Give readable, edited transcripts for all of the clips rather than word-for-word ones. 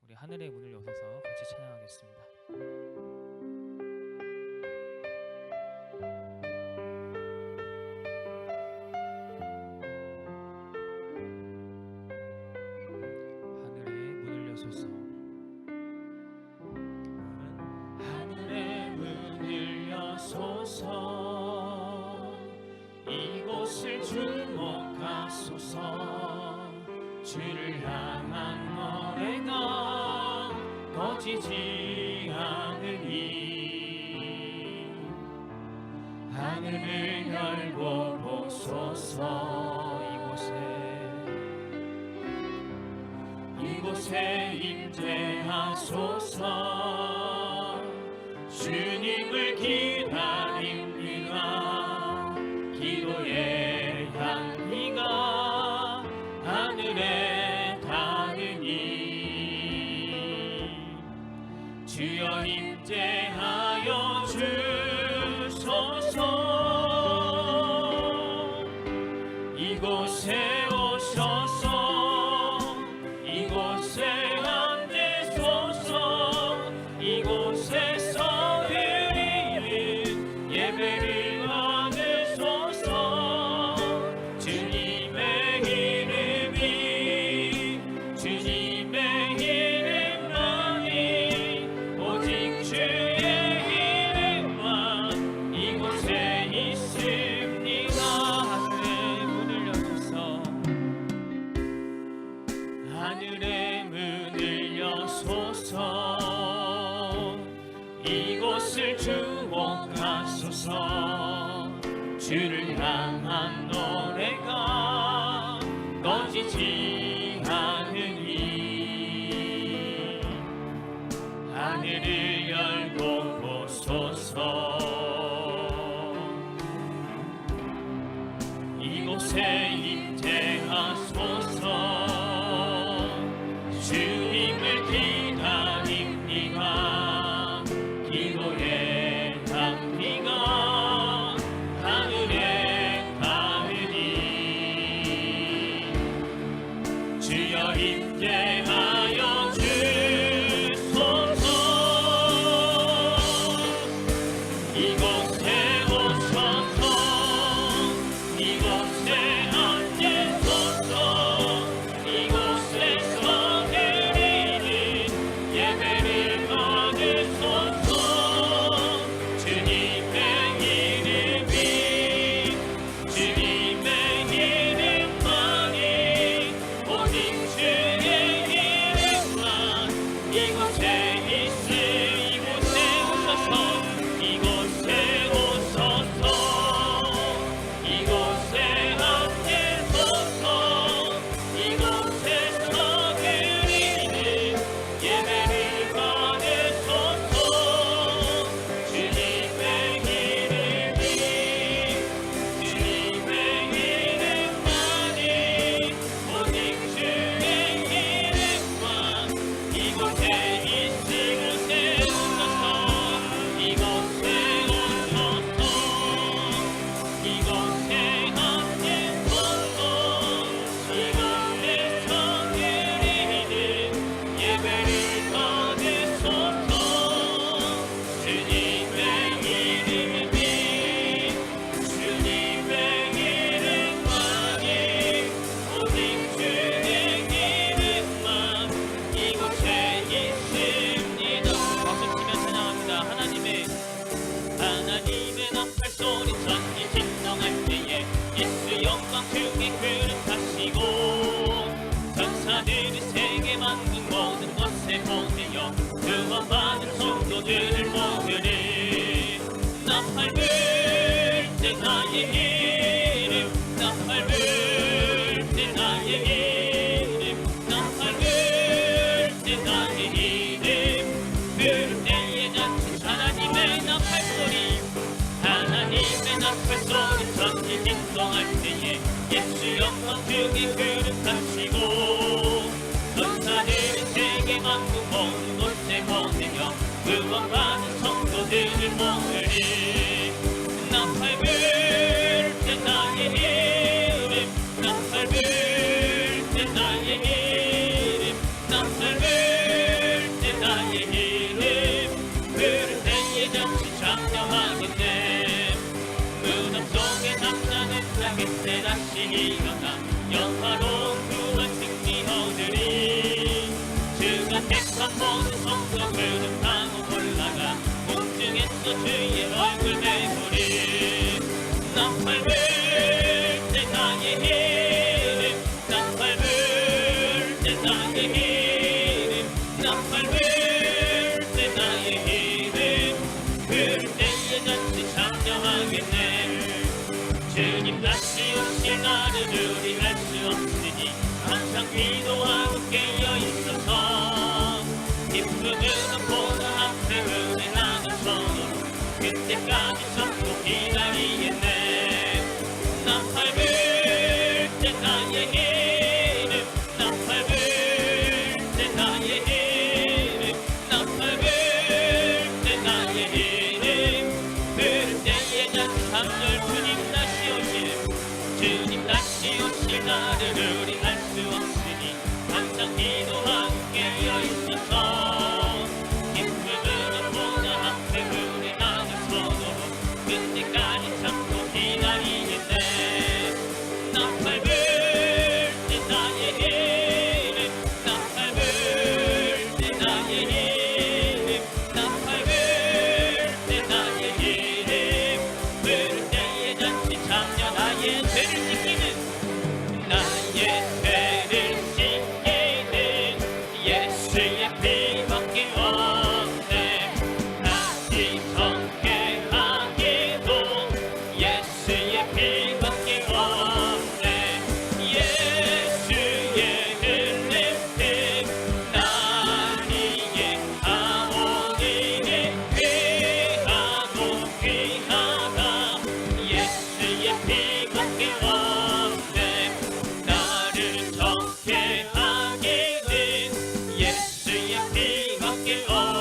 우리 하늘의 문을 여서서 같이 찬양하겠습니다. 하늘의 문을 여소서. 하늘의 문을 여소서. 이곳을 주목하소서. 주를 향한 노래가 꺼지지 않으니 하늘을 열고 보소서. 이곳에 임재하소서. 주님을 기다립니다. 기도의 향기가 하늘에 닿으니 주여 임재하여 주소서. 이곳에 오셔서 이곳에 앉으소서. 이곳에서 드리는 예배를 받으소서. 주님의 이름만이 오직 주의 이름만 이곳에 있습니다. 하늘의 문을 여소서. 하늘의 문을 여소서. 이곳을 주목하소서. 주를 향한 노래가 꺼지지 않으니 하늘을 열고 보소서. 이곳에 임재하소서. 주님을 기다립니다. 기도의 향기가 하늘에 닿으니 주여 임재하여 주소서. 이곳에 오셔서 이곳에 앉으소서. 이곳에서 드리는 예배를 받으소서. 주님의 이름만이 오직 주의 이름만 이곳에 있음. 이곳에 오셔서 이곳에 앉으소서. 이곳에서 드리는 예배를 받으소서. 주님의 이름만이 오직 주의 이름만 이곳에 있으시고 이곳에 오셔서 이곳에 앉으소서. 이곳에서 드리는 예배를 받으소서. 주님의 이름만이 오직 주의 이름만 이곳에 있습니다. 박수 치며 찬양합니다. 하나님의 나팔 소리 전이 진동할 때에 예수 영광 중에 그릇하시고 천사들이 세계 만국 모든 것에 보내어 구원받은 성도들을 모으리. 나팔 불 때 나의 이름 나팔 불 때 나의 이름 나팔 불 때 나의 이름 부를 때에 낮춘 하나님의 나팔 소리. 하나님의 나팔 소리 전이 진동할 때에 예수 영광 중에 그릇하시고 천사들이 세계 만국 모든 곳에 보내며 구원받은 성도들을 모으리. 나팔 불 때 나의 이름 나팔 불 때 나의 이름 나팔 불 나의 이름 부를 때에 잠시 장명하겠네 무덤 속에 남자는 나겠네 다시 일어나 영화로운 구원 승리 얻으리 주가 택한 모든 성도들은 방어 올라가 공중에서 주의 얼굴 내보리 나팔 불때 나의 이름 나팔 불때 나의 이름 나팔 불때 나의 이름 부를 때에 잔치 찬양하겠네 주님 다시 오실 나를 우리 알 수 없으니 항상 기도하고 깨어 있어서 기쁨은 보다 앞에 은혜 나눠서 그때까지 참고 기다리겠네 나팔 불때 나의 이름 나팔 불때 나의 이름 나팔 불때 나의 이름 부를 때에 잔치 3절 주님 다시 오실 주님 다시 오실 나를 우리 알 수 없으니 항상 기도하고 깨어 있어서 기쁨은 보다 앞에 은혜 나눠서도 그때까지 참고 기다리겠네 나팔 불때 나의 이름 나팔 불때 나의 이름 나팔 불때 나의 이름 부를 때에 잔치 참여 나의 죄를 지키는 나의 죄를 지키는 예수의 피밖에 없네 다시 정죄하기도 예수의 피밖에 없네 예수의 흘린 피 나리의 아오니니 귀하고 귀하다 예수의 피밖에 없네 나를 정죄하기는 예수의 피밖에 없네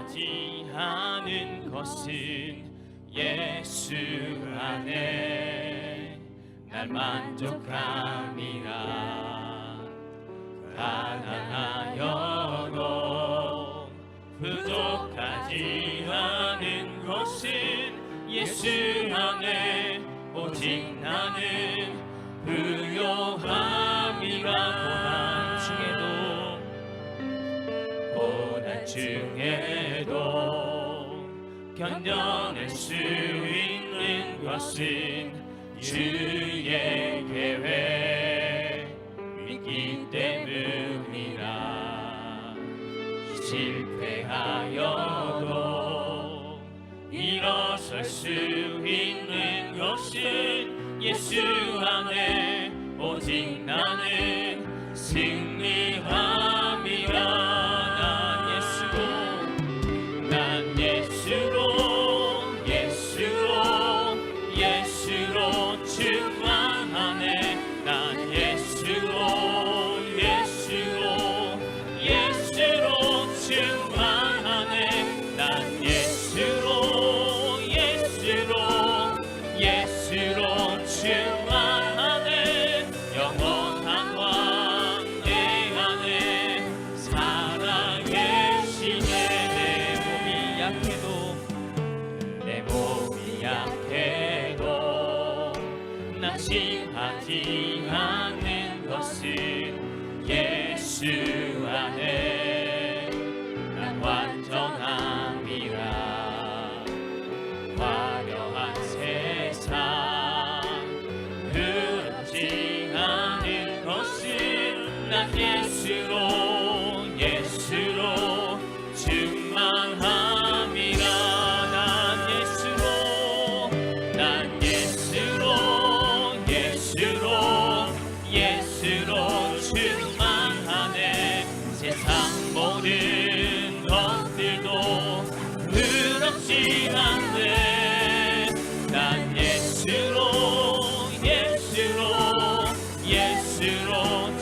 심하지 않은 것은 예수 안에 날 만족함이라. 가난하여도 부족하지 않은 것은 예수 안에 오직 나는 부요함이라. 고난 중에도 견뎌낼 수 있는 것은 주의 계획 믿기 때문이라. 실패하여도 일어설 수 있는 것은 예수 안에 오직 나는 승리함이라. 난 예수로 충만하네. 난 예수로 충만하네. 난 예수로 충만하네. 영원한 왕 내 안에 살아계시네. 내 몸이 약해도 낙심하지 않는 것은 예수 안에 난 완전함이라. 화려한 세상 그렇지 않은 것은 난 예수로 충만함이라. 난 예수로 충만하네. 세상 모든 것들도 부럽지 않네. 난 예수로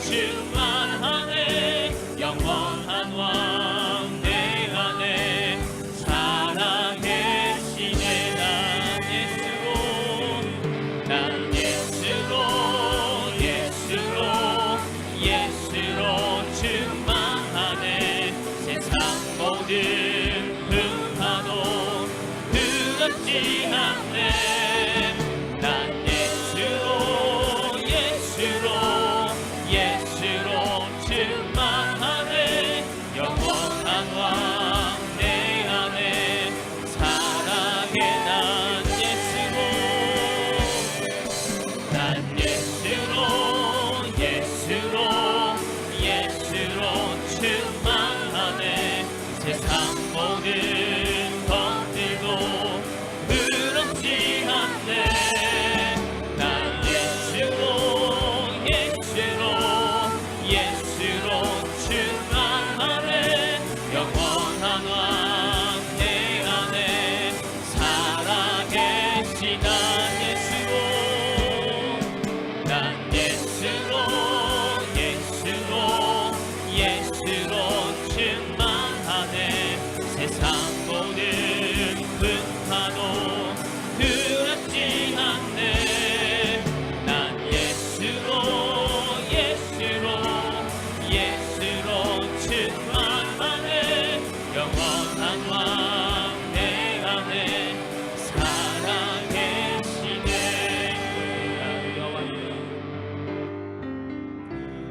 충만하네. 영원한 왕 내 안에 살아계시네. 난 예수로 충만하네. 세상 모든 풍파도 두렵지 않네. 난 예수로 충만하네. 영원한 왕 내 안에 살아계. 난 예수로 충만하네. 세상 모든 것들도 부럽지 않네. 난 예수로 충만하네. 영원한 왕 내 안에 살아계시다. 난 예수로 충만하네. 세상 모든 풍파도 두렵지 않네. 난 예수로 충만하네. 영원한 왕 내 안에 살아계시네.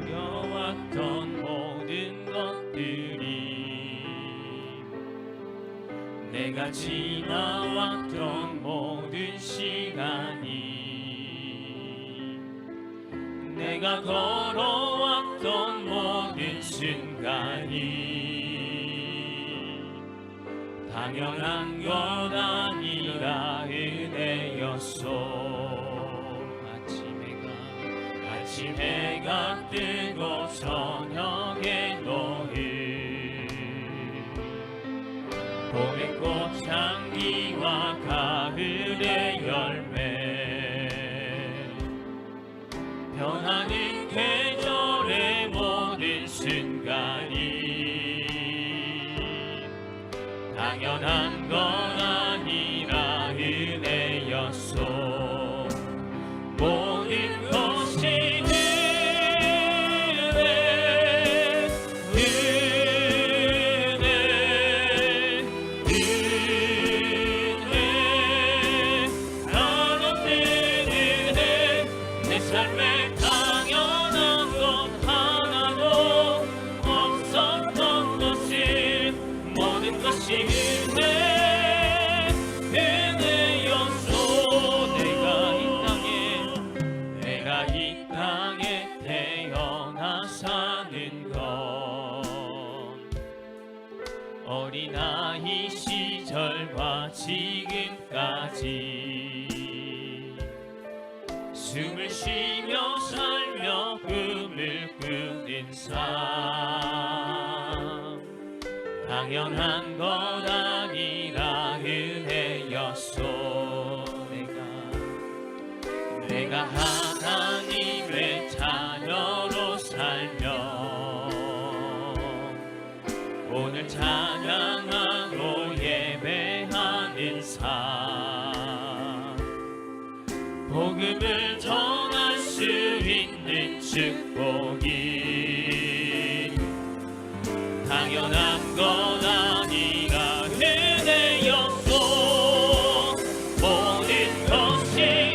두려웠던 모든 것들이, 내가 지나왔던 모든 시간이, 내가 걸어왔던 모든 순간이 당연한 것 아니라 은혜였소. 아침 해가 뜨고 저녁에 노을, 봄의 꽃향기와 가을의 열매, 변하는 계절의 모든 순간이 어린아이 시절과 지금까지 숨을 쉬며 살며 꿈을 꾸는 삶 당연한 것 아니라 은혜였소. 내가 하나님의 자녀로 살며 오늘 찬양하고 예배하는 삶 복음을 전할 수 있는 축복이 당연한 것 아니라 은혜였소. 모든 것이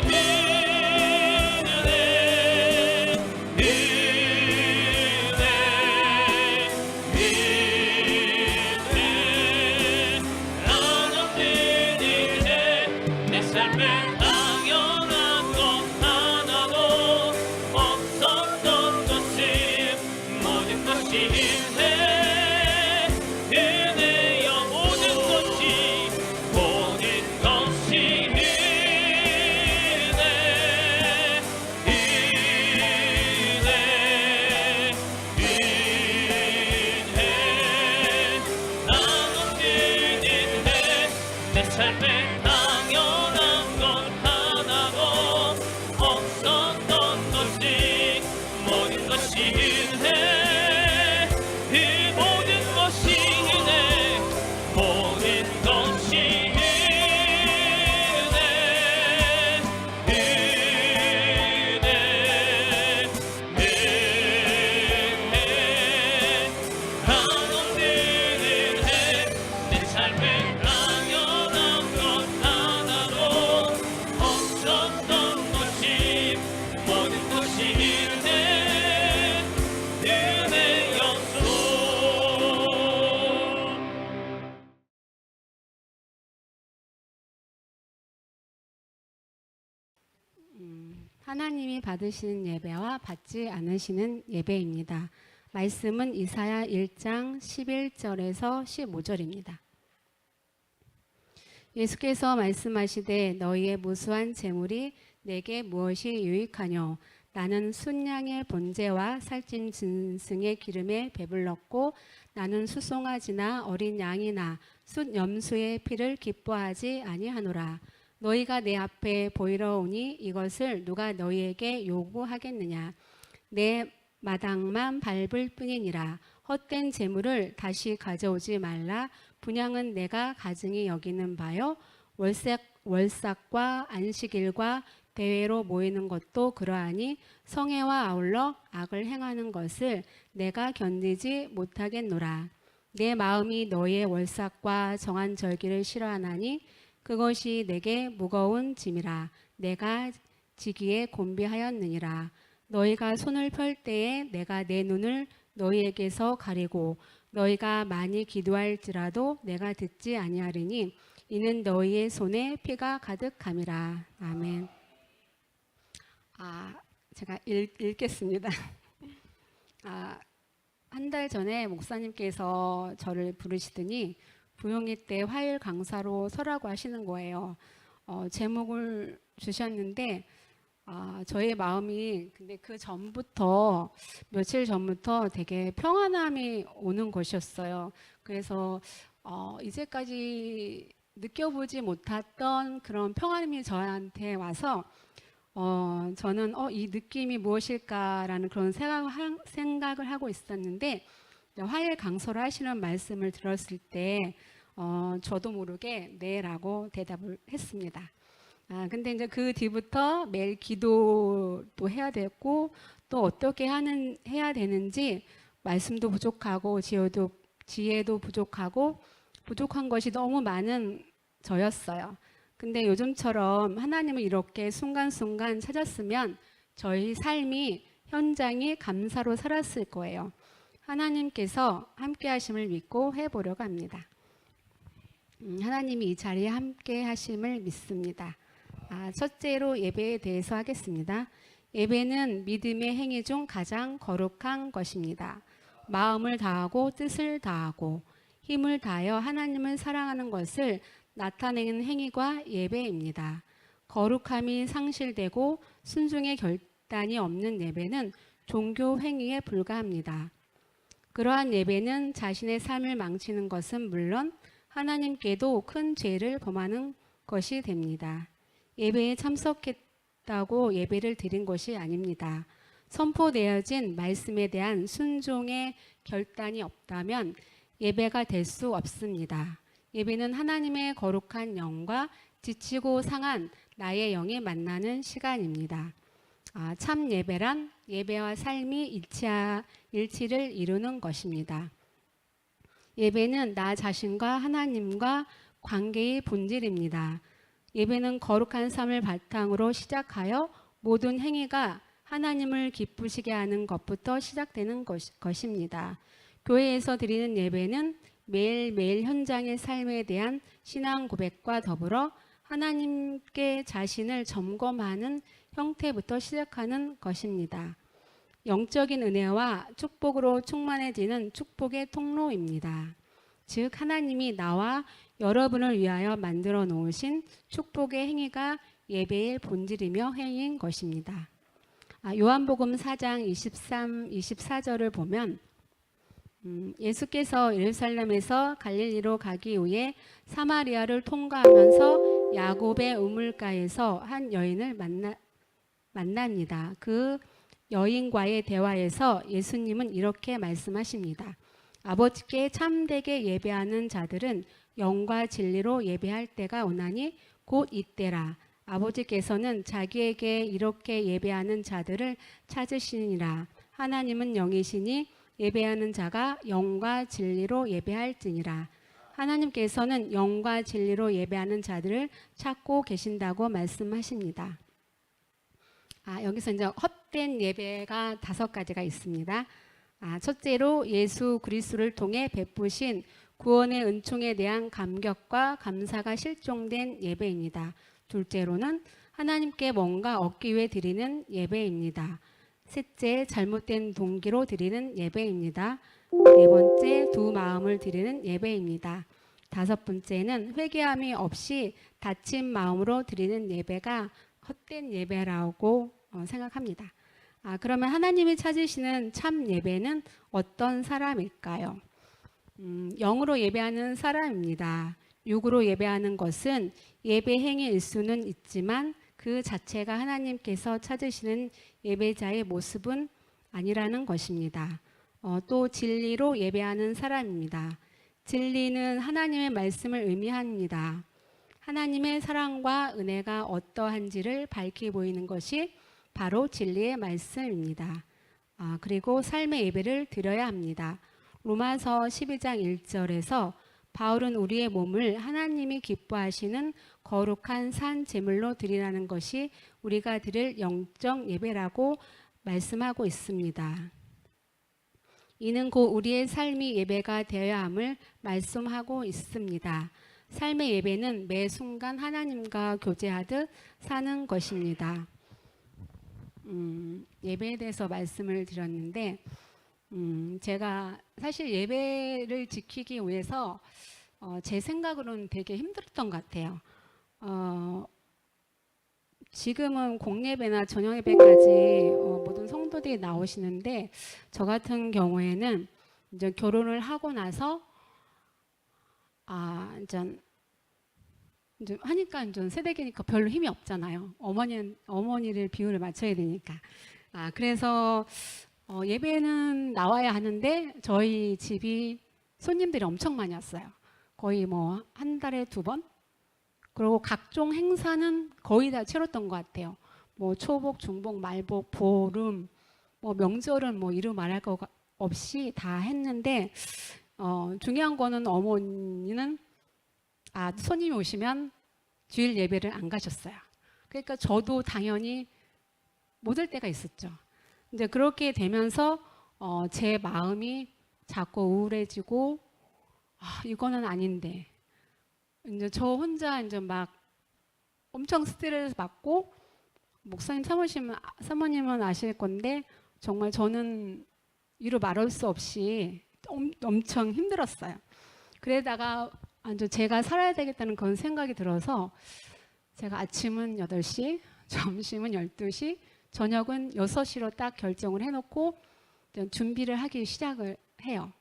하나님이 받으시는 예배와 받지 않으시는 예배입니다. 말씀은 이사야 1장 11절에서 15절입니다. 예수께서 말씀하시되 너희의 무수한 재물이 내게 무엇이 유익하뇨? 나는 순양의 번제와 살찐 짐승의 기름에 배불렀고 나는 수송아지나 어린 양이나 숫 염소의 피를 기뻐하지 아니하노라. 너희가 내 앞에 보이러 오니 이것을 누가 너희에게 요구하겠느냐? 내 마당만 밟을 뿐이니라. 헛된 재물을 다시 가져오지 말라. 분향은 내가 가증히 여기는 바요. 월삭과 안식일과 대회로 모이는 것도 그러하니 성회와 아울러 악을 행하는 것을 내가 견디지 못하겠노라. 내 마음이 너희의 월삭과 정한 절기를 싫어하나니 그것이 내게 무거운 짐이라. 내가 지기에 곤비하였느니라. 너희가 손을 펼 때에 내가 내 눈을 너희에게서 가리고 너희가 많이 기도할지라도 내가 듣지 아니하리니 이는 너희의 손에 피가 가득함이라. 아멘. 제가 읽겠습니다. 한 달 전에 목사님께서 저를 부르시더니 부용회 때 화요일 강사로 서라고 하시는 거예요. 제목을 주셨는데 저의 마음이 근데 그 전부터 며칠 전부터 되게 평안함이 오는 것이었어요. 그래서 이제까지 느껴보지 못했던 그런 평안함이 저한테 와서 저는 이 느낌이 무엇일까라는 그런 생각을 하고 있었는데 화요일 강서를 하시는 말씀을 들었을 때 저도 모르게 네라고 대답을 했습니다. 근데 이제 그 뒤부터 매일 기도도 해야 됐고 또 어떻게 해야 되는지 말씀도 부족하고 지혜도 부족하고 부족한 것이 너무 많은 저였어요. 근데 요즘처럼 하나님을 이렇게 순간순간 찾았으면 저희 삶이 현장이 감사로 살았을 거예요. 하나님께서 함께 하심을 믿고 해보려고 합니다. 하나님이 이 자리에 함께 하심을 믿습니다. 첫째로 예배에 대해서 하겠습니다. 예배는 믿음의 행위 중 가장 거룩한 것입니다. 마음을 다하고 뜻을 다하고 힘을 다하여 하나님을 사랑하는 것을 나타내는 행위가 예배입니다. 거룩함이 상실되고 순종의 결단이 없는 예배는 종교 행위에 불과합니다. 그러한 예배는 자신의 삶을 망치는 것은 물론 하나님께도 큰 죄를 범하는 것이 됩니다. 예배에 참석했다고 예배를 드린 것이 아닙니다. 선포되어진 말씀에 대한 순종의 결단이 없다면 예배가 될 수 없습니다. 예배는 하나님의 거룩한 영과 지치고 상한 나의 영이 만나는 시간입니다. 참 예배란 예배와 삶이 일치를 이루는 것입니다. 예배는 나 자신과 하나님과 관계의 본질입니다. 예배는 거룩한 삶을 바탕으로 시작하여 모든 행위가 하나님을 기쁘시게 하는 것부터 시작되는 것입니다. 교회에서 드리는 예배는 매일매일 현장의 삶에 대한 신앙 고백과 더불어 하나님께 자신을 점검하는 형태부터 시작하는 것입니다. 영적인 은혜와 축복으로 충만해지는 축복의 통로입니다. 즉 하나님이 나와 여러분을 위하여 만들어 놓으신 축복의 행위가 예배의 본질이며 행위인 것입니다. 요한복음 4장 23, 24절을 보면 예수께서 예루살렘에서 갈릴리로 가기 위해 사마리아를 통과하면서 야곱의 우물가에서 한 여인을 만납니다. 그 여인과의 대화에서 예수님은 이렇게 말씀하십니다. 아버지께 참되게 예배하는 자들은 영과 진리로 예배할 때가 오나니 곧 이때라. 아버지께서는 자기에게 이렇게 예배하는 자들을 찾으시니라. 하나님은 영이시니 예배하는 자가 영과 진리로 예배할지니라. 하나님께서는 영과 진리로 예배하는 자들을 찾고 계신다고 말씀하십니다. 여기서 이제 헛된 예배가 5가지가 있습니다. 첫째로 예수 그리스도를 통해 베푸신 구원의 은총에 대한 감격과 감사가 실종된 예배입니다. 둘째로는 하나님께 뭔가 얻기 위해 드리는 예배입니다. 셋째, 잘못된 동기로 드리는 예배입니다. 네 번째, 두 마음을 드리는 예배입니다. 다섯 번째는 회개함이 없이 다친 마음으로 드리는 예배가 헛된 예배라고 생각합니다. 그러면 하나님이 찾으시는 참 예배는 어떤 사람일까요? 영으로 예배하는 사람입니다. 육으로 예배하는 것은 예배 행위일 수는 있지만 그 자체가 하나님께서 찾으시는 예배자의 모습은 아니라는 것입니다. 또 진리로 예배하는 사람입니다. 진리는 하나님의 말씀을 의미합니다. 하나님의 사랑과 은혜가 어떠한지를 밝히 보이는 것이 바로 진리의 말씀입니다. 그리고 삶의 예배를 드려야 합니다. 로마서 12장 1절에서 바울은 우리의 몸을 하나님이 기뻐하시는 거룩한 산 제물로 드리라는 것이 우리가 드릴 영적 예배라고 말씀하고 있습니다. 이는 곧 우리의 삶이 예배가 되어야 함을 말씀하고 있습니다. 삶의 예배는 매 순간 하나님과 교제하듯 사는 것입니다. 예배에 대해서 말씀을 드렸는데 제가 사실 예배를 지키기 위해서 제 생각으로는 되게 힘들었던 것 같아요. 지금은 공예배나 저녁예배까지 모든 성도들이 나오시는데 저 같은 경우에는 이제 결혼을 하고 나서 이제 하니까 이제 세대기니까 별로 힘이 없잖아요. 어머니를 비율을 맞춰야 되니까. 그래서 예배는 나와야 하는데 저희 집이 손님들이 엄청 많이 왔어요. 거의 뭐 한 달에 2번. 그리고 각종 행사는 거의 다 치렀던 것 같아요. 뭐 초복, 중복, 말복, 보름, 뭐 명절은 뭐 이루 말할 거 없이 다 했는데 중요한 거는 어머니는 손님이 오시면 주일 예배를 안 가셨어요. 그러니까 저도 당연히 못 올 때가 있었죠. 이제 그렇게 되면서 제 마음이 자꾸 우울해지고 이거는 아닌데 이제 저 혼자 이제 막 엄청 스트레스 받고 목사님 사모님은 아실 건데 정말 저는 이루 말할 수 없이 엄청 힘들었어요. 그러다가 완전 제가 살아야 되겠다는 그런 생각이 들어서 제가 아침은 8시, 점심은 12시, 저녁은 6시로 딱 결정을 해놓고 준비를 하기 시작을 해요.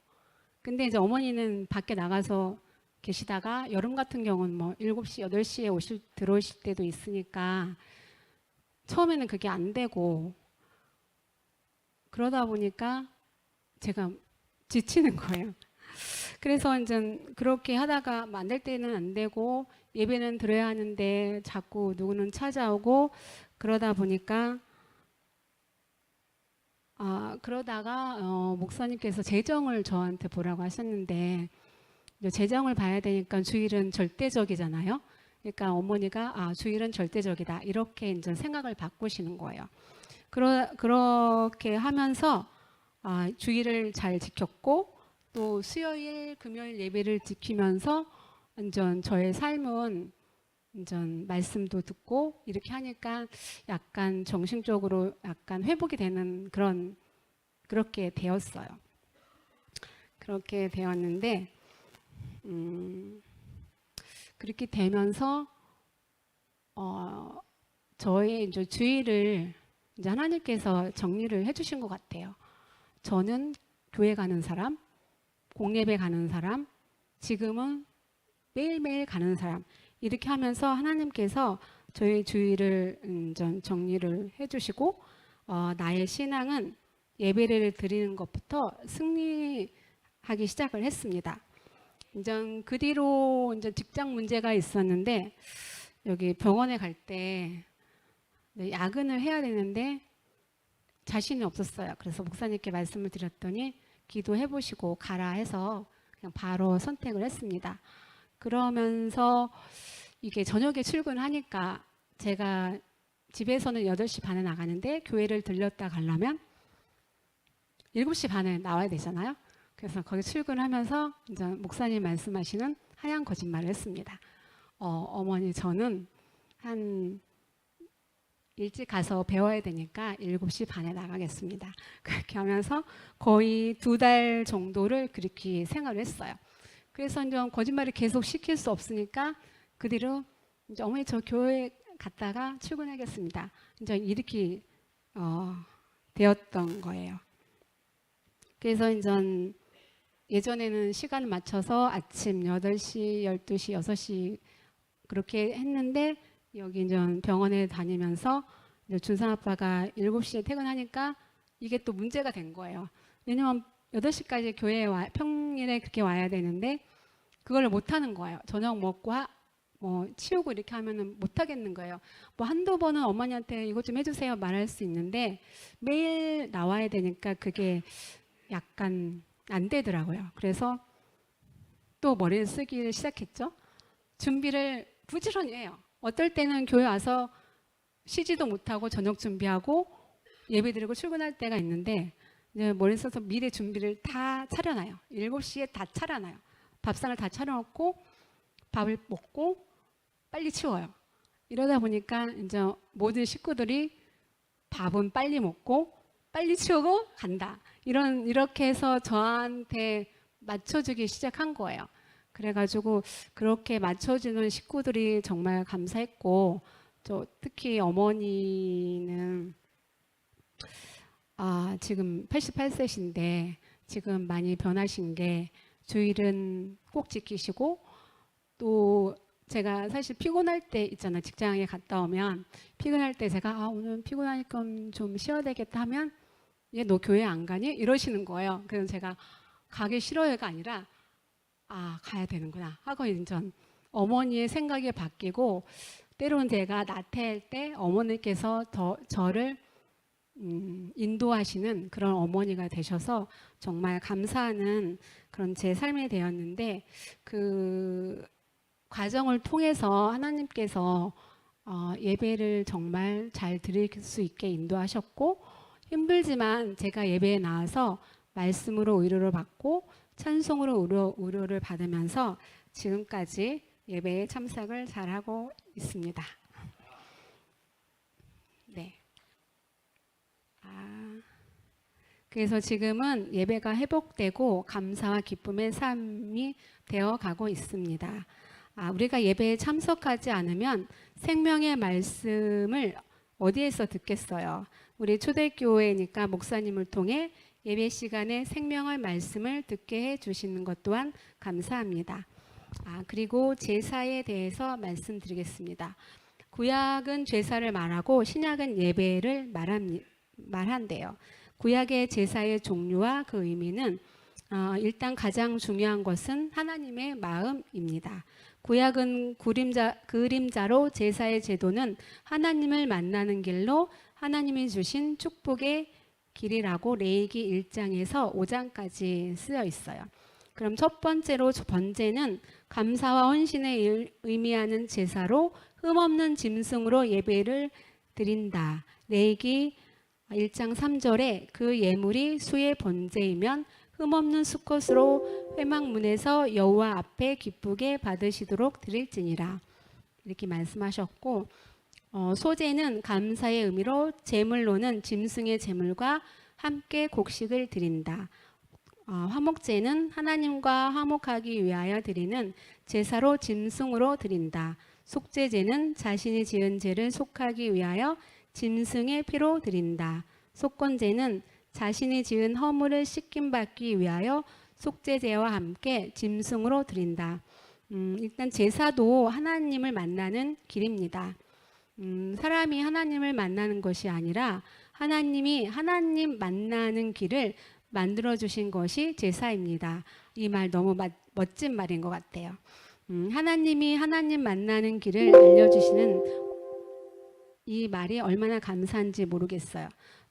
근데 이제 어머니는 밖에 나가서 계시다가 여름 같은 경우는 뭐 7시, 8시에 들어오실 때도 있으니까 처음에는 그게 안 되고 그러다 보니까 제가 지치는 거예요. 그래서 이제 그렇게 하다가 안 될 때는 안 되고 예배는 드려야 하는데 자꾸 누구는 찾아오고 그러다 보니까 그러다가 목사님께서 재정을 저한테 보라고 하셨는데 재정을 봐야 되니까 주일은 절대적이잖아요. 그러니까 어머니가 주일은 절대적이다 이렇게 이제 생각을 바꾸시는 거예요. 그렇게 하면서 주일을 잘 지켰고 또 수요일, 금요일 예배를 지키면서 완전 저의 삶은 완전 말씀도 듣고 이렇게 하니까 약간 정신적으로 약간 회복이 되는 그렇게 되었어요. 그렇게 되었는데 그렇게 되면서 저의 이제 주일을 이제 하나님께서 정리를 해주신 것 같아요. 저는 교회 가는 사람, 공예배 가는 사람, 지금은 매일매일 가는 사람 이렇게 하면서 하나님께서 저희 주일을 정리를 해주시고 나의 신앙은 예배를 드리는 것부터 승리하기 시작을 했습니다. 이제 그 뒤로 이제 직장 문제가 있었는데 여기 병원에 갈 때 야근을 해야 되는데 자신이 없었어요. 그래서 목사님께 말씀을 드렸더니 기도해 보시고 가라 해서 그냥 바로 선택을 했습니다. 그러면서 이게 저녁에 출근하니까 제가 집에서는 8시 반에 나가는데 교회를 들렸다 가려면 7시 반에 나와야 되잖아요. 그래서 거기 출근하면서 이제 목사님 말씀하시는 하얀 거짓말을 했습니다. 어머니 저는 한 일찍 가서 배워야 되니까 7시 반에 나가겠습니다. 그렇게 하면서 거의 2달 정도를 그렇게 생활을 했어요. 그래서 이제 거짓말을 계속 시킬 수 없으니까 그 뒤로 이제 어머니 저 교회 갔다가 출근하겠습니다. 이제 이렇게 되었던 거예요. 그래서 이제 예전에는 시간을 맞춰서 아침 8시, 12시, 6시 그렇게 했는데 여기 이제 병원에 다니면서 이제 준상 아빠가 7시에 퇴근하니까 이게 또 문제가 된 거예요. 왜냐면 8시까지 교회에 평일에 그렇게 와야 되는데 그걸 못 하는 거예요. 저녁 먹고 뭐 치우고 이렇게 하면은 못 하겠는 거예요. 뭐 한두 번은 어머니한테 이것 좀 해주세요 말할 수 있는데 매일 나와야 되니까 그게 약간 안 되더라고요. 그래서 또 머리를 쓰기를 시작했죠. 준비를 부지런히 해요. 어떨 때는 교회 와서 쉬지도 못하고 저녁 준비하고 예배 드리고 출근할 때가 있는데 이제 머리 써서 미리 준비를 다 차려놔요. 7시에 다 차려놔요. 밥상을 다 차려놓고 밥을 먹고 빨리 치워요. 이러다 보니까 이제 모든 식구들이 밥은 빨리 먹고 빨리 치우고 간다. 이렇게 해서 저한테 맞춰주기 시작한 거예요. 그래가지고 그렇게 맞춰주는 식구들이 정말 감사했고 특히 어머니는 지금 88세신데 지금 많이 변하신 게 주일은 꼭 지키시고 또 제가 사실 피곤할 때 있잖아요. 직장에 갔다 오면 피곤할 때 제가 오늘 피곤하니까 좀 쉬어야 되겠다 하면 얘 너 교회 안 가니? 이러시는 거예요. 그래서 제가 가기 싫어요가 아니라 가야 되는구나 하고 이제 어머니의 생각이 바뀌고 때로는 제가 나태할 때 어머니께서 저를 인도하시는 그런 어머니가 되셔서 정말 감사하는 그런 제 삶이 되었는데 그 과정을 통해서 하나님께서 예배를 정말 잘 드릴 수 있게 인도하셨고 힘들지만 제가 예배에 나와서 말씀으로 위로를 받고 찬송으로 위로를 받으면서 지금까지 예배에 참석을 잘하고 있습니다. 네. 그래서 지금은 예배가 회복되고 감사와 기쁨의 삶이 되어 가고 있습니다. 우리가 예배에 참석하지 않으면 생명의 말씀을 어디에서 듣겠어요? 우리 초대교회니까 목사님을 통해 예배 시간에 생명의 말씀을 듣게 해 주시는 것 또한 감사합니다. 그리고 제사에 대해서 말씀드리겠습니다. 구약은 제사를 말하고 신약은 예배를 말한대요. 구약의 제사의 종류와 그 의미는 일단 가장 중요한 것은 하나님의 마음입니다. 구약은 그림자로 제사의 제도는 하나님을 만나는 길로 하나님이 주신 축복의 길이라고 레위기 1장에서 5장까지 쓰여 있어요. 그럼 첫 번째로 번제는 감사와 헌신을 의미하는 제사로 흠없는 짐승으로 예배를 드린다. 레위기 1장 3절에 그 예물이 수의 번제이면 흠없는 수컷으로 회막문에서 여호와 앞에 기쁘게 받으시도록 드릴지니라. 이렇게 말씀하셨고, 소제는 감사의 의미로 제물로는 짐승의 제물과 함께 곡식을 드린다. 화목제는 하나님과 화목하기 위하여 드리는 제사로 짐승으로 드린다. 속죄제는 자신이 지은 죄를 속하기 위하여 짐승의 피로 드린다. 속건제는 자신이 지은 허물을 씻김받기 위하여 속죄제와 함께 짐승으로 드린다. 일단 제사도 하나님을 만나는 길입니다. 사람이 하나님을 만나는 것이 아니라 하나님이 하나님 만나는 길을 만들어주신 것이 제사입니다. 이 말 너무 멋진 말인 것 같아요. 하나님이 하나님 만나는 길을 알려주시는 이 말이 얼마나 감사한지 모르겠어요.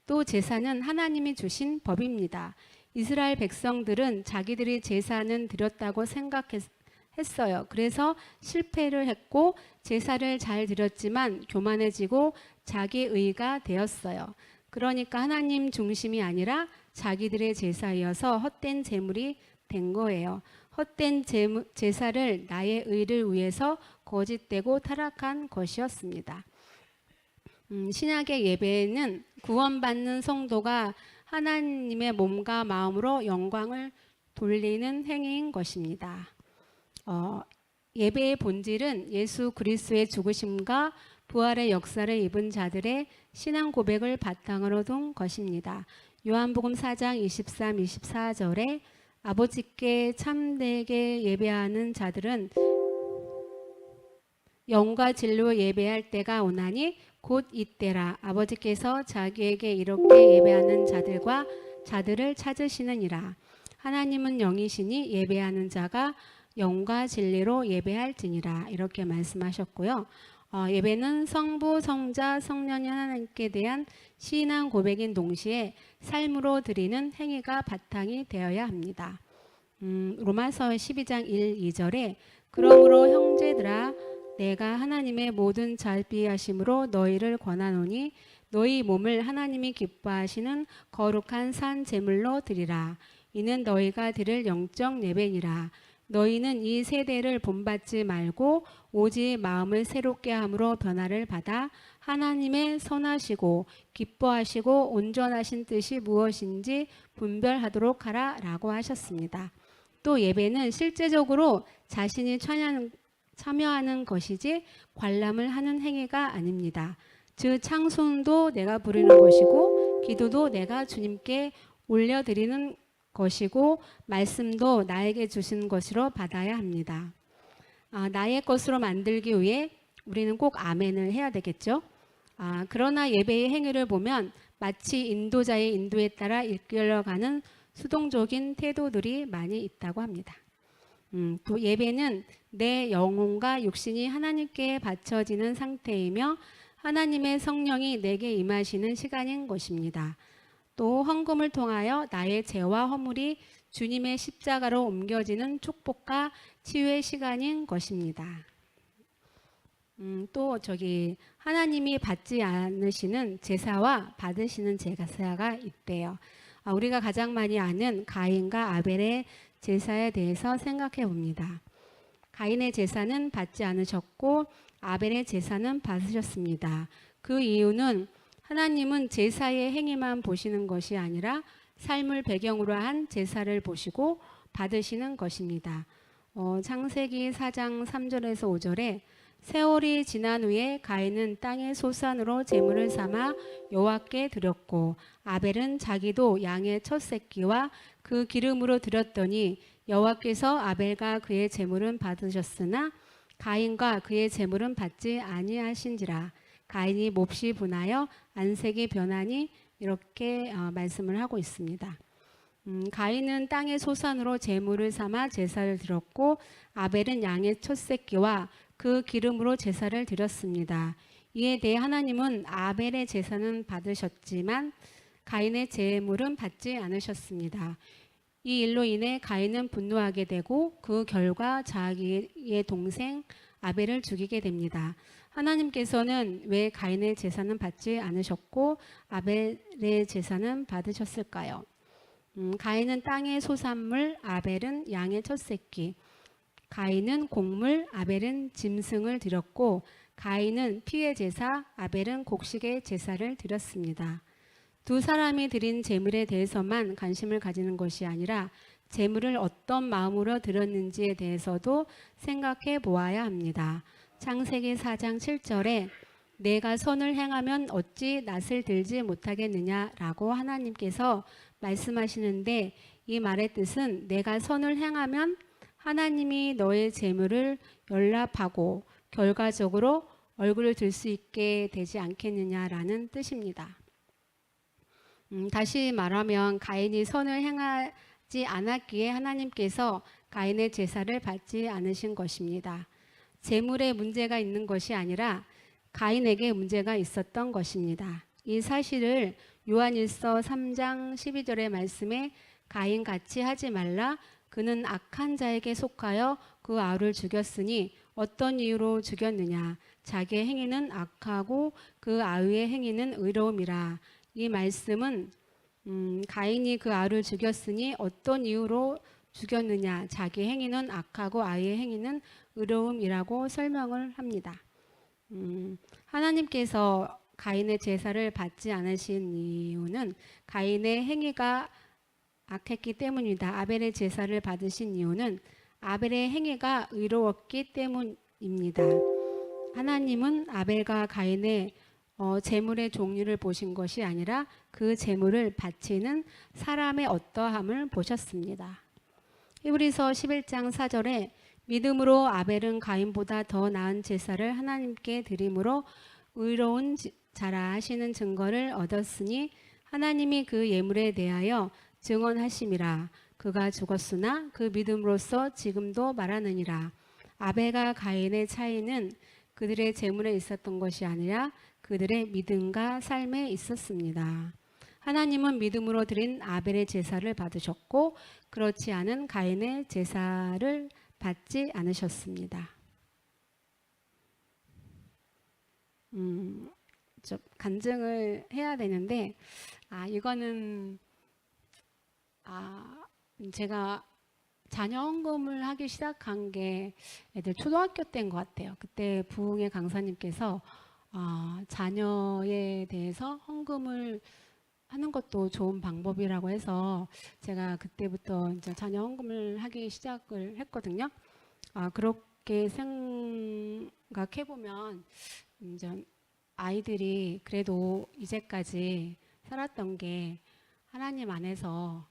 또 제사는 하나님이 주신 법입니다. 이스라엘 백성들은 자기들이 제사는 드렸다고 생각했어요. 그래서 실패를 했고 제사를 잘 드렸지만 교만해지고 자기의가 되었어요. 그러니까 하나님 중심이 아니라 자기들의 제사이어서 헛된 제물이 된 거예요. 헛된 제사를 나의 의를 위해서 거짓되고 타락한 것이었습니다. 신약의 예배는 구원받는 성도가 하나님의 몸과 마음으로 영광을 돌리는 행위인 것입니다. 예배의 본질은 예수 그리스도의 죽으심과 부활의 역사를 입은 자들의 신앙 고백을 바탕으로 둔 것입니다. 요한복음 4장 23, 24절에 아버지께 참되게 예배하는 자들은 영과 진리로 예배할 때가 오나니 곧 이때라. 아버지께서 자기에게 이렇게 예배하는 자들을 찾으시느니라. 하나님은 영이시니 예배하는 자가 영과 진리로 예배할지니라. 이렇게 말씀하셨고요. 예배는 성부, 성자, 성령이 하나님께 대한 신앙 고백인 동시에 삶으로 드리는 행위가 바탕이 되어야 합니다. 로마서 12장 1, 2절에 그러므로 형제들아 내가 하나님의 모든 자비하심으로 너희를 권하노니 너희 몸을 하나님이 기뻐하시는 거룩한 산 제물로 드리라. 이는 너희가 드릴 영적 예배니라. 너희는 이 세대를 본받지 말고 오직 마음을 새롭게 함으로 변화를 받아 하나님의 선하시고 기뻐하시고 온전하신 뜻이 무엇인지 분별하도록 하라 라고 하셨습니다. 또 예배는 실제적으로 자신이 참여하는 것이지 관람을 하는 행위가 아닙니다. 즉 찬송도 내가 부르는 것이고 기도도 내가 주님께 올려드리는 것이고 말씀도 나에게 주신 것으로 받아야 합니다. 나의 것으로 만들기 위해 우리는 꼭 아멘을 해야 되겠죠. 그러나 예배의 행위를 보면 마치 인도자의 인도에 따라 이끌려가는 수동적인 태도들이 많이 있다고 합니다. 또 예배는 내 영혼과 육신이 하나님께 바쳐지는 상태이며 하나님의 성령이 내게 임하시는 시간인 것입니다. 또 헌금을 통하여 나의 죄와 허물이 주님의 십자가로 옮겨지는 축복과 치유의 시간인 것입니다. 또 하나님이 받지 않으시는 제사와 받으시는 제사가 있대요. 우리가 가장 많이 아는 가인과 아벨의 제사에 대해서 생각해 봅니다. 가인의 제사는 받지 않으셨고 아벨의 제사는 받으셨습니다. 그 이유는 하나님은 제사의 행위만 보시는 것이 아니라 삶을 배경으로 한 제사를 보시고 받으시는 것입니다. 창세기 4장 3절에서 5절에 세월이 지난 후에 가인은 땅의 소산으로 제물을 삼아 여호와께 드렸고 아벨은 자기도 양의 첫 새끼와 그 기름으로 드렸더니 여호와께서 아벨과 그의 제물은 받으셨으나 가인과 그의 제물은 받지 아니하신지라. 가인이 몹시 분하여 안색이 변하니 이렇게 말씀을 하고 있습니다. 가인은 땅의 소산으로 제물을 삼아 제사를 드렸고 아벨은 양의 첫 새끼와 그 기름으로 제사를 드렸습니다. 이에 대해 하나님은 아벨의 제사는 받으셨지만 가인의 제물은 받지 않으셨습니다. 이 일로 인해 가인은 분노하게 되고 그 결과 자기의 동생 아벨을 죽이게 됩니다. 하나님께서는 왜 가인의 제사는 받지 않으셨고 아벨의 제사는 받으셨을까요? 가인은 땅의 소산물, 아벨은 양의 첫 새끼. 가인은 곡물, 아벨은 짐승을 드렸고 가인은 피의 제사, 아벨은 곡식의 제사를 드렸습니다. 두 사람이 드린 제물에 대해서만 관심을 가지는 것이 아니라 제물을 어떤 마음으로 드렸는지에 대해서도 생각해 보아야 합니다. 창세기 4장 7절에 내가 선을 행하면 어찌 낯을 들지 못하겠느냐라고 하나님께서 말씀하시는데 이 말의 뜻은 내가 선을 행하면 하나님이 너의 재물을 연락하고 결과적으로 얼굴을 들 수 있게 되지 않겠느냐라는 뜻입니다. 다시 말하면 가인이 선을 행하지 않았기에 하나님께서 가인의 제사를 받지 않으신 것입니다. 재물에 문제가 있는 것이 아니라 가인에게 문제가 있었던 것입니다. 이 사실을 요한일서 3장 12절의 말씀에 가인같이 하지 말라 그는 악한 자에게 속하여 그 아우를 죽였으니 어떤 이유로 죽였느냐 자기의 행위는 악하고 그 아우의 행위는 의로움이라. 이 말씀은 가인이 그 아우를 죽였으니 어떤 이유로 죽였느냐 자기 행위는 악하고 아우의 행위는 의로움이라고 설명을 합니다. 하나님께서 가인의 제사를 받지 않으신 이유는 가인의 행위가 악했기 때문입니다. 아벨의 제사를 받으신 이유는 아벨의 행위가 의로웠기 때문입니다. 하나님은 아벨과 가인의 제물의 종류를 보신 것이 아니라 그 제물을 바치는 사람의 어떠함을 보셨습니다. 히브리서 11장 4절에 믿음으로 아벨은 가인보다 더 나은 제사를 하나님께 드림으로 의로운 자라 하시는 증거를 얻었으니 하나님이 그 예물에 대하여 증언하심이라. 그가 죽었으나 그 믿음으로써 지금도 말하느니라. 아벨과 가인의 차이는 그들의 제물에 있었던 것이 아니라 그들의 믿음과 삶에 있었습니다. 하나님은 믿음으로 드린 아벨의 제사를 받으셨고 그렇지 않은 가인의 제사를 받지 않으셨습니다. 좀 간증을 해야 되는데 이거는 제가 자녀 헌금을 하기 시작한 게 애들 초등학교 때인 것 같아요. 그때 부흥의 강사님께서 자녀에 대해서 헌금을 하는 것도 좋은 방법이라고 해서 제가 그때부터 이제 자녀 헌금을 하기 시작을 했거든요. 그렇게 생각해 보면 이제 아이들이 그래도 이제까지 살았던 게 하나님 안에서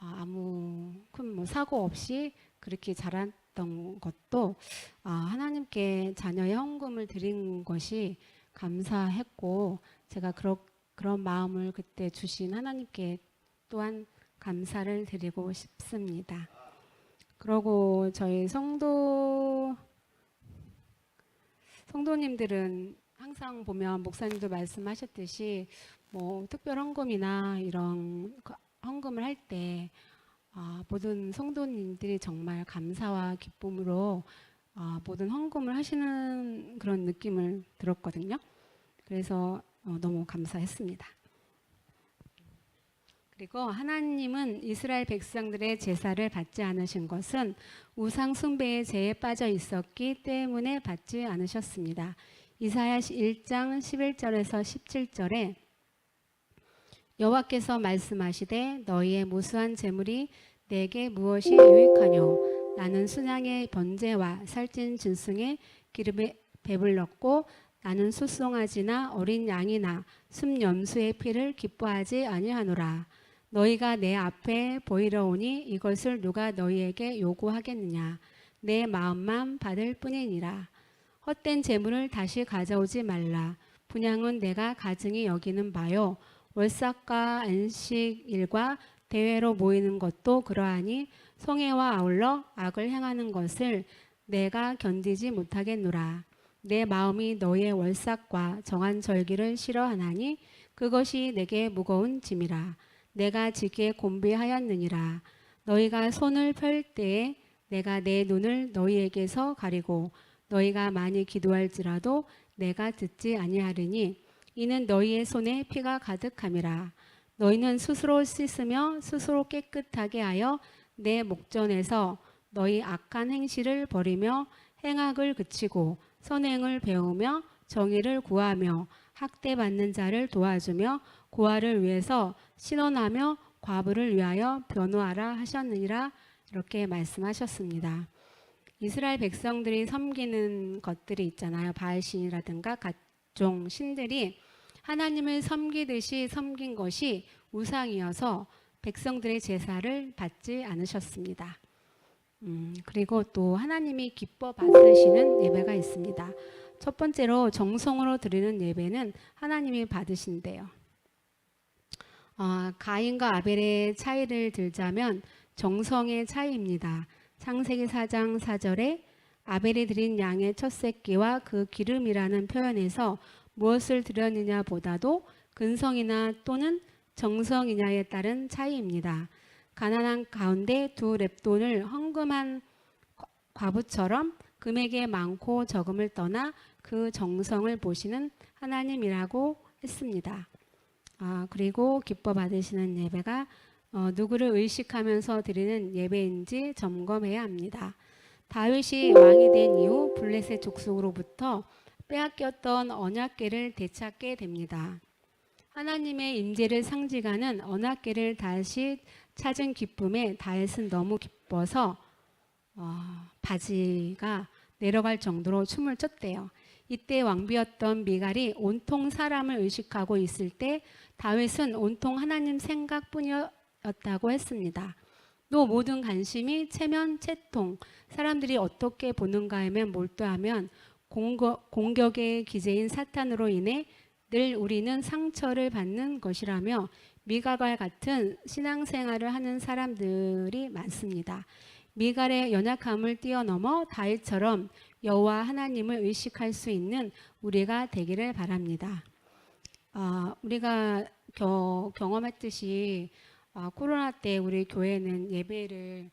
아무 큰 사고 없이 그렇게 자랐던 것도 하나님께 자녀의 헌금을 드린 것이 감사했고 제가 그런 마음을 그때 주신 하나님께 또한 감사를 드리고 싶습니다. 그리고 저희 성도님들은 항상 보면 목사님도 말씀하셨듯이 특별 헌금이나 이런 헌금을 할 때 모든 성도님들이 정말 감사와 기쁨으로 모든 헌금을 하시는 그런 느낌을 들었거든요. 그래서 너무 감사했습니다. 그리고 하나님은 이스라엘 백성들의 제사를 받지 않으신 것은 우상 숭배의 죄에 빠져 있었기 때문에 받지 않으셨습니다. 이사야 1장 11절에서 17절에 여호와께서 말씀하시되 너희의 무수한 재물이 내게 무엇이 유익하뇨? 나는 순양의 번제와 살찐 짐승의 기름에 배불렀고 나는 숫송아지나 어린 양이나 순염수의 피를 기뻐하지 아니하노라. 너희가 내 앞에 보이러 오니 이것을 누가 너희에게 요구하겠느냐? 내 마음만 받을 뿐이니라. 헛된 재물을 다시 가져오지 말라. 분향은 내가 가증히 여기는 바요. 월삭과 안식일과 대회로 모이는 것도 그러하니 성회와 아울러 악을 행하는 것을 내가 견디지 못하겠노라. 내 마음이 너의 월삭과 정한 절기를 싫어하나니 그것이 내게 무거운 짐이라. 내가 지기에 곤비하였느니라. 너희가 손을 펼 때에 내가 내 눈을 너희에게서 가리고 너희가 많이 기도할지라도 내가 듣지 아니하리니 이는 너희의 손에 피가 가득함이라. 너희는 스스로 씻으며 스스로 깨끗하게 하여 내 목전에서 너희 악한 행실을 버리며 행악을 그치고 선행을 배우며 정의를 구하며 학대받는 자를 도와주며 고아를 위해서 신원하며 과부를 위하여 변호하라 하셨느니라. 이렇게 말씀하셨습니다. 이스라엘 백성들이 섬기는 것들이 있잖아요. 바알신이라든가 각종 신들이 하나님을 섬기듯이 섬긴 것이 우상이어서 백성들의 제사를 받지 않으셨습니다. 그리고 또 하나님이 기뻐 받으시는 예배가 있습니다. 첫 번째로 정성으로 드리는 예배는 하나님이 받으신대요. 가인과 아벨의 차이를 들자면 정성의 차이입니다. 창세기 4장 4절에 아벨이 드린 양의 첫 새끼와 그 기름이라는 표현에서 무엇을 드렸느냐 보다도 근성이나 또는 정성이냐에 따른 차이입니다. 가난한 가운데 두 렙돈을 헌금한 과부처럼 금액의 많고 적음을 떠나 그 정성을 보시는 하나님이라고 했습니다. 그리고 기뻐 받으시는 예배가 누구를 의식하면서 드리는 예배인지 점검해야 합니다. 다윗이 왕이 된 이후 블레셋 족속으로부터 빼앗겼던 언약궤를 되찾게 됩니다. 하나님의 임재를 상징하는 언약궤를 다시 찾은 기쁨에 다윗은 너무 기뻐서 바지가 내려갈 정도로 춤을 췄대요. 이때 왕비였던 미갈이 온통 사람을 의식하고 있을 때 다윗은 온통 하나님 생각뿐이었다고 했습니다. 또 모든 관심이 체면, 채통, 사람들이 어떻게 보는가에 몰두하면 공격의 기제인 사탄으로 인해 늘 우리는 상처를 받는 것이라며 미갈과 같은 신앙생활을 하는 사람들이 많습니다. 미갈의 연약함을 뛰어넘어 다윗처럼 여호와 하나님을 의식할 수 있는 우리가 되기를 바랍니다. 우리가 경험했듯이 코로나 때 우리 교회는 예배를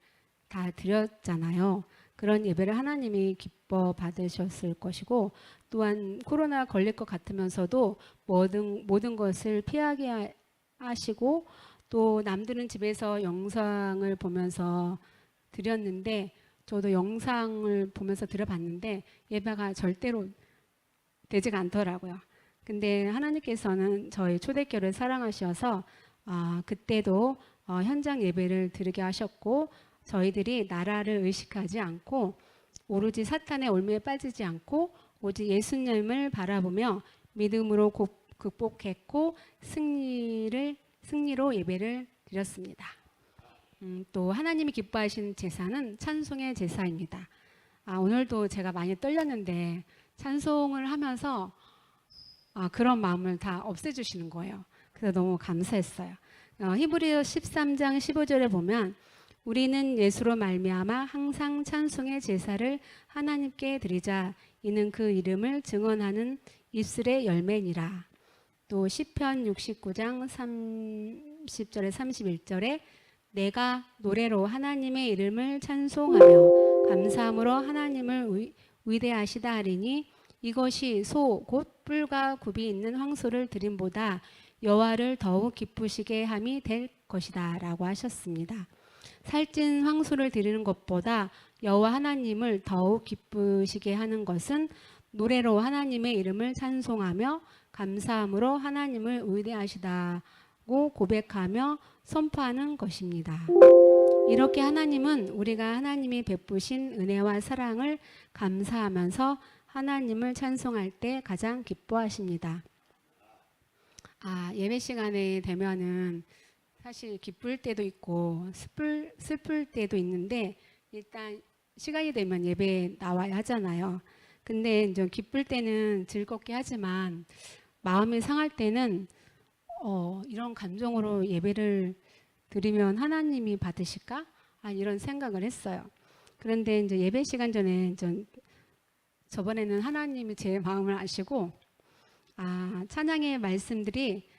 다 드렸잖아요. 그런 예배를 하나님이 기뻐 받으셨을 것이고 또한 코로나 걸릴 것 같으면서도 모든 것을 피하게 하시고 또 남들은 집에서 영상을 보면서 드렸는데 저도 영상을 보면서 들어봤는데 예배가 절대로 되지가 않더라고요. 근데 하나님께서는 저희 초대교회를 사랑하셔서 그때도 현장 예배를 드리게 하셨고 저희들이 나라를 의식하지 않고 오로지 사탄의 올무에 빠지지 않고 오직 예수님을 바라보며 믿음으로 극복했고 승리로 예배를 드렸습니다. 또 하나님이 기뻐하시는 제사는 찬송의 제사입니다. 오늘도 제가 많이 떨렸는데 찬송을 하면서 그런 마음을 다 없애주시는 거예요. 그래서 너무 감사했어요. 히브리서 13장 15절에 보면 우리는 예수로 말미암아 항상 찬송의 제사를 하나님께 드리자. 이는 그 이름을 증언하는 입술의 열매니라. 또 시편 69장 30절에 31절에 내가 노래로 하나님의 이름을 찬송하며 감사함으로 하나님을 위대하시다 하리니 이것이 소 곧 뿔과 굽이 있는 황소를 드림보다 여호와를 더욱 기쁘시게 함이 될 것이다 라고 하셨습니다. 살찐 황소를 드리는 것보다 여호와 하나님을 더욱 기쁘시게 하는 것은 노래로 하나님의 이름을 찬송하며 감사함으로 하나님을 위대하시다 고백하며 선포하는 것입니다. 이렇게 하나님은 우리가 하나님이 베푸신 은혜와 사랑을 감사하면서 하나님을 찬송할 때 가장 기뻐하십니다. 예배 시간에 되면은 사실 기쁠 때도 있고 슬플 때도 있는데 일단 시간이 되면 예배에 나와야 하잖아요. 근데 이제 기쁠 때는 즐겁게 하지만 마음이 상할 때는 이런 감정으로 예배를 드리면 하나님이 받으실까? 이런 생각을 했어요. 그런데 이제 예배 시간 전에 저번에는 하나님이 제 마음을 아시고 찬양의 말씀들이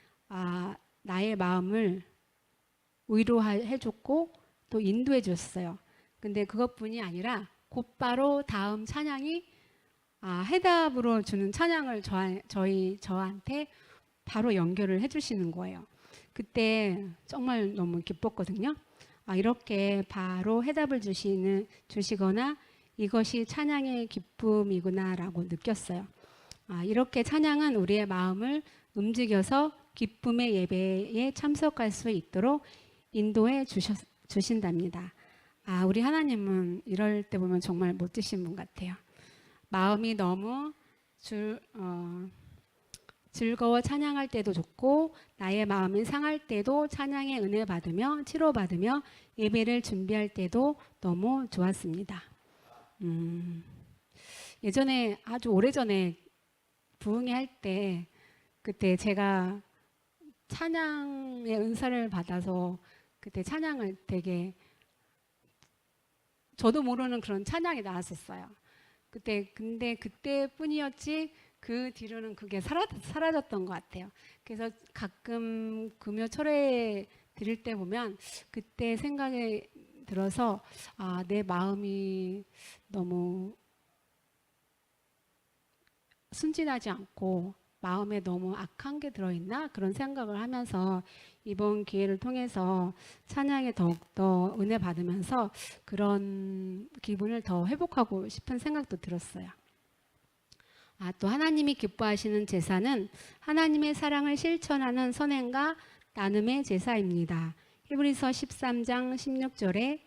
나의 마음을 위로해 줬고 또 인도해 줬어요. 근데 그것뿐이 아니라 곧바로 다음 찬양이 해답으로 주는 찬양을 저한테 바로 연결을 해주시는 거예요. 그때 정말 너무 기뻤거든요. 이렇게 바로 해답을 주시거나 이것이 찬양의 기쁨이구나라고 느꼈어요. 이렇게 찬양은 우리의 마음을 움직여서 기쁨의 예배에 참석할 수 있도록 인도해 주신답니다. 우리 하나님은 이럴 때 보면 정말 멋지신 분 같아요. 마음이 너무 즐거워 찬양할 때도 좋고 나의 마음이 상할 때도 찬양의 은혜 받으며 치료받으며 예배를 준비할 때도 너무 좋았습니다. 예전에 아주 오래전에 부흥회 할 때 그때 제가 찬양의 은사를 받아서 그때 찬양을 되게 저도 모르는 그런 찬양이 나왔었어요. 근데 그때뿐이었지 그 뒤로는 그게 사라졌던 것 같아요. 그래서 가끔 금요 철회 드릴 때 보면 그때 생각이 들어서 내 마음이 너무 순진하지 않고 마음에 너무 악한 게 들어있나 그런 생각을 하면서 이번 기회를 통해서 찬양에 더욱더 은혜 받으면서 그런 기분을 더 회복하고 싶은 생각도 들었어요. 또 하나님이 기뻐하시는 제사는 하나님의 사랑을 실천하는 선행과 나눔의 제사입니다. 히브리서 13장 16절에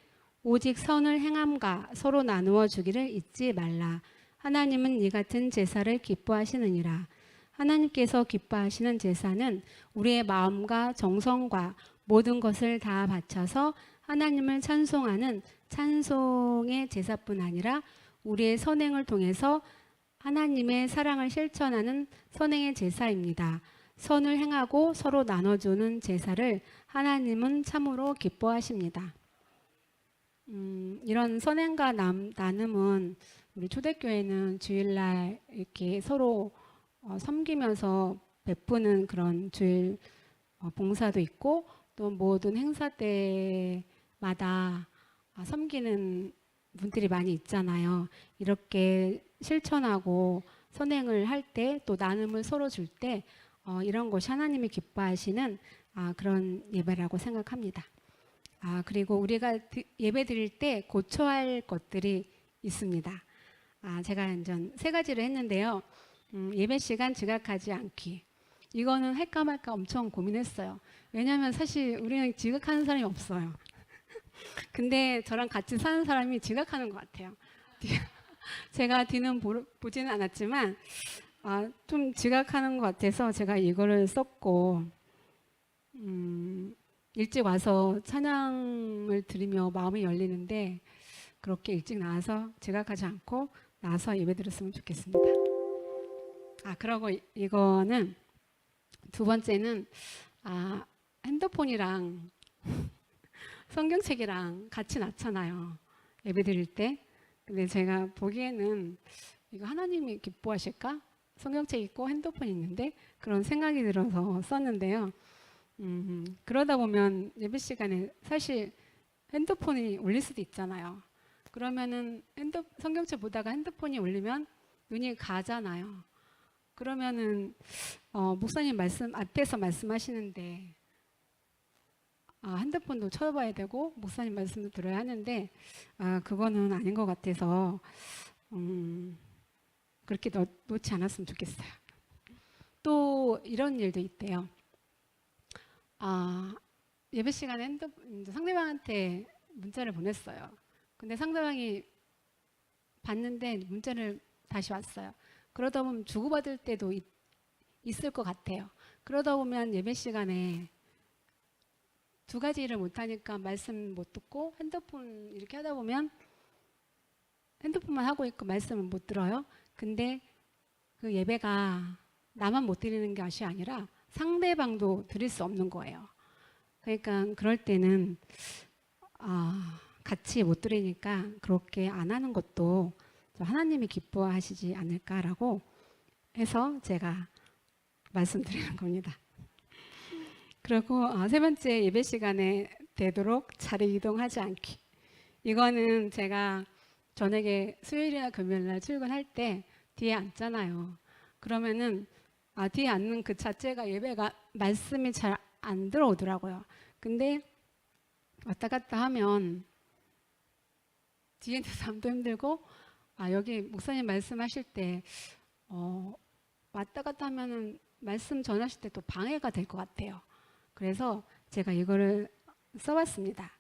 오직 선을 행함과 서로 나누어 주기를 잊지 말라. 하나님은 이 같은 제사를 기뻐하시느니라. 하나님께서 기뻐하시는 제사는 우리의 마음과 정성과 모든 것을 다 바쳐서 하나님을 찬송하는 찬송의 제사뿐 아니라 우리의 선행을 통해서 하나님의 사랑을 실천하는 선행의 제사입니다. 선을 행하고 서로 나눠주는 제사를 하나님은 참으로 기뻐하십니다. 이런 선행과 나눔은 우리 초대교회는 주일날 이렇게 서로 섬기면서 베푸는 그런 주일 봉사도 있고 또 모든 행사 때마다 섬기는 분들이 많이 있잖아요. 이렇게 실천하고 선행을 할 때 또 나눔을 서로 줄 때 이런 것이 하나님이 기뻐하시는 그런 예배라고 생각합니다. 그리고 우리가 예배 드릴 때 고쳐야 할 것들이 있습니다. 제가 완전 3가지를 했는데요. 예배 시간 지각하지 않기. 이거는 할까 말까 엄청 고민했어요. 왜냐하면 사실 우리는 지각하는 사람이 없어요. 근데 저랑 같이 사는 사람이 지각하는 것 같아요. 제가 뒤는 보지는 않았지만 좀 지각하는 것 같아서 제가 이거를 썼고 일찍 와서 찬양을 드리며 마음이 열리는데 그렇게 일찍 나와서 지각하지 않고 나와서 예배 드렸으면 좋겠습니다. 그러고 이거는 두 번째는 핸드폰이랑 성경책이랑 같이 놨잖아요. 예배 드릴 때. 근데 제가 보기에는 이거 하나님이 기뻐하실까? 성경책 있고 핸드폰 있는데 그런 생각이 들어서 썼는데요. 그러다 보면 예배 시간에 사실 핸드폰이 울릴 수도 있잖아요. 그러면은 성경책 보다가 핸드폰이 울리면 눈이 가잖아요. 그러면은 목사님 앞에서 말씀하시는데 핸드폰도 쳐다봐야 되고 목사님 말씀도 들어야 하는데 그거는 아닌 것 같아서 그렇게 놓지 않았으면 좋겠어요. 또 이런 일도 있대요. 예배 시간에 상대방한테 문자를 보냈어요. 근데 상대방이 봤는데 문자를 다시 왔어요. 그러다 보면 주고받을 때도 있을 것 같아요. 그러다 보면 예배 시간에 두 가지 일을 못하니까 말씀 못 듣고 핸드폰 이렇게 하다 보면 핸드폰만 하고 있고 말씀을 못 들어요. 근데 그 예배가 나만 못 드리는 것이 아니라 상대방도 드릴 수 없는 거예요. 그러니까 그럴 때는 같이 못 드리니까 그렇게 안 하는 것도 하나님이 기뻐하시지 않을까라고 해서 제가 말씀드리는 겁니다. 그리고 세 번째, 예배 시간에 되도록 자리 이동하지 않기. 이거는 제가 저녁에 수요일이나 금요일날 출근할 때 뒤에 앉잖아요. 그러면은 뒤에 앉는 그 자체가 예배가 말씀이 잘 안 들어오더라고요. 근데 왔다 갔다 하면 뒤에 있는 사람도 힘들고 여기 목사님 말씀하실 때 왔다 갔다 하면은 말씀 전하실 때 또 방해가 될 것 같아요. 그래서 제가 이거를 써봤습니다.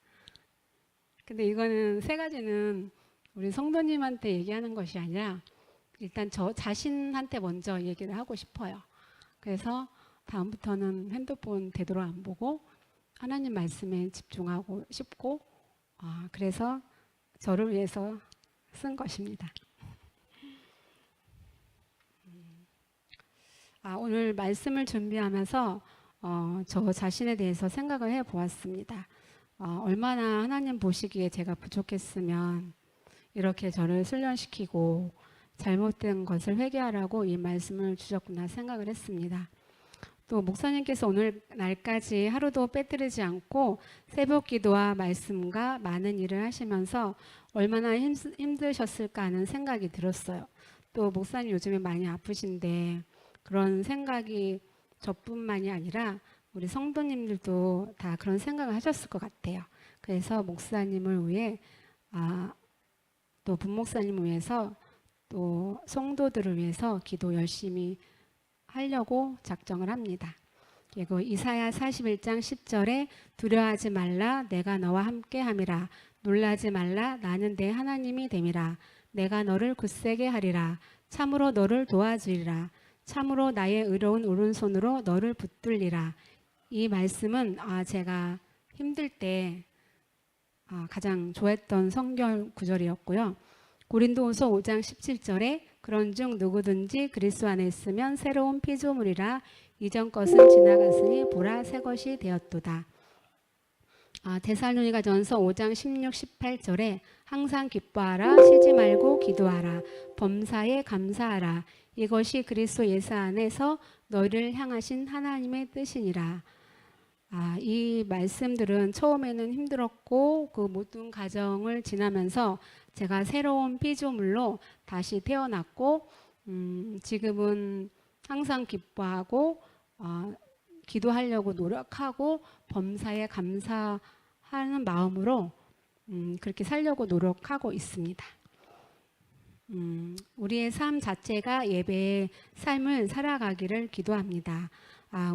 근데 이거는 세 가지는 우리 성도님한테 얘기하는 것이 아니라 일단 저 자신한테 먼저 얘기를 하고 싶어요. 그래서 다음부터는 핸드폰 되도록 안 보고 하나님 말씀에 집중하고 싶고 그래서 저를 위해서 쓴 것입니다. 오늘 말씀을 준비하면서 저 자신에 대해서 생각을 해보았습니다. 얼마나 하나님 보시기에 제가 부족했으면 이렇게 저를 훈련시키고 잘못된 것을 회개하라고 이 말씀을 주셨구나 생각을 했습니다. 또 목사님께서 오늘 날까지 하루도 빼뜨리지 않고 새벽 기도와 말씀과 많은 일을 하시면서 얼마나 힘드셨을까 하는 생각이 들었어요. 또 목사님 요즘에 많이 아프신데 그런 생각이 저뿐만이 아니라 우리 성도님들도 다 그런 생각을 하셨을 것 같아요. 그래서 목사님을 위해 또 분목사님을 위해서 또 성도들을 위해서 기도 열심히 하려고 작정을 합니다. 그리고 이사야 41장 10절에 두려워하지 말라 내가 너와 함께 함이라 놀라지 말라 나는 내 하나님이 됨이라 내가 너를 굳세게 하리라 참으로 너를 도와주리라 참으로 나의 의로운 오른손으로 너를 붙들리라. 이 말씀은 제가 힘들 때 가장 좋아했던 성경 구절이었고요. 고린도후서 5장 17절에 그런즉 누구든지 그리스도 안에 있으면 새로운 피조물이라 이전 것은 지나갔으니 보라 새 것이 되었도다. 데살로니가전서 5장 16, 18절에 항상 기뻐하라 쉬지 말고 기도하라 범사에 감사하라 이것이 그리스도 예수 안에서 너를 향하신 하나님의 뜻이니라. 이 말씀들은 처음에는 힘들었고 그 모든 과정을 지나면서 제가 새로운 피조물로 다시 태어났고 지금은 항상 기뻐하고 기도하려고 노력하고 범사에 감사하는 마음으로 그렇게 살려고 노력하고 있습니다. 우리의 삶 자체가 예배의 삶을 살아가기를 기도합니다.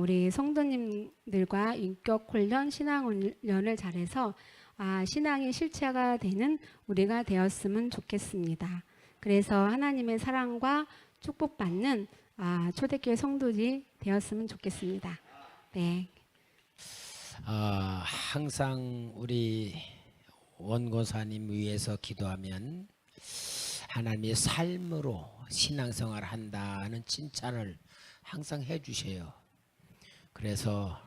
우리 성도님들과 인격 훈련, 신앙 훈련을 잘해서 신앙의 실체가 되는 우리가 되었으면 좋겠습니다. 그래서 하나님의 사랑과 축복받는 초대교회 성도들이 되었으면 좋겠습니다. 네. 항상 우리 원고사님 위해서 기도하면 하나님의 삶으로 신앙생활을 한다는 칭찬을 항상 해주세요. 그래서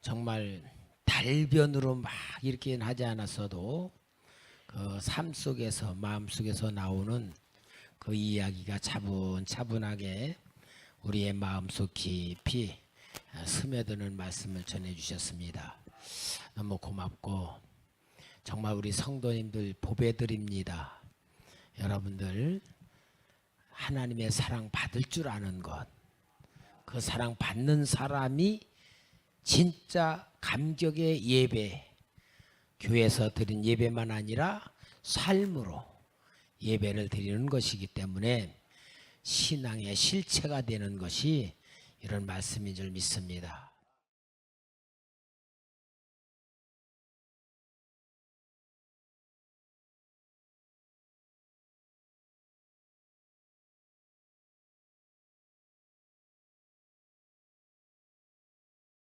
정말 달변으로 막 이렇게 하지 않았어도 그 삶 속에서 마음 속에서 나오는 그 이야기가 차분차분하게 우리의 마음속 깊이 스며드는 말씀을 전해주셨습니다. 너무 고맙고 정말 우리 성도님들 보배드립니다. 여러분들 하나님의 사랑 받을 줄 아는 것, 그 사랑 받는 사람이 진짜 감격의 예배, 교회에서 드린 예배만 아니라 삶으로 예배를 드리는 것이기 때문에 신앙의 실체가 되는 것이 이런 말씀인 줄 믿습니다.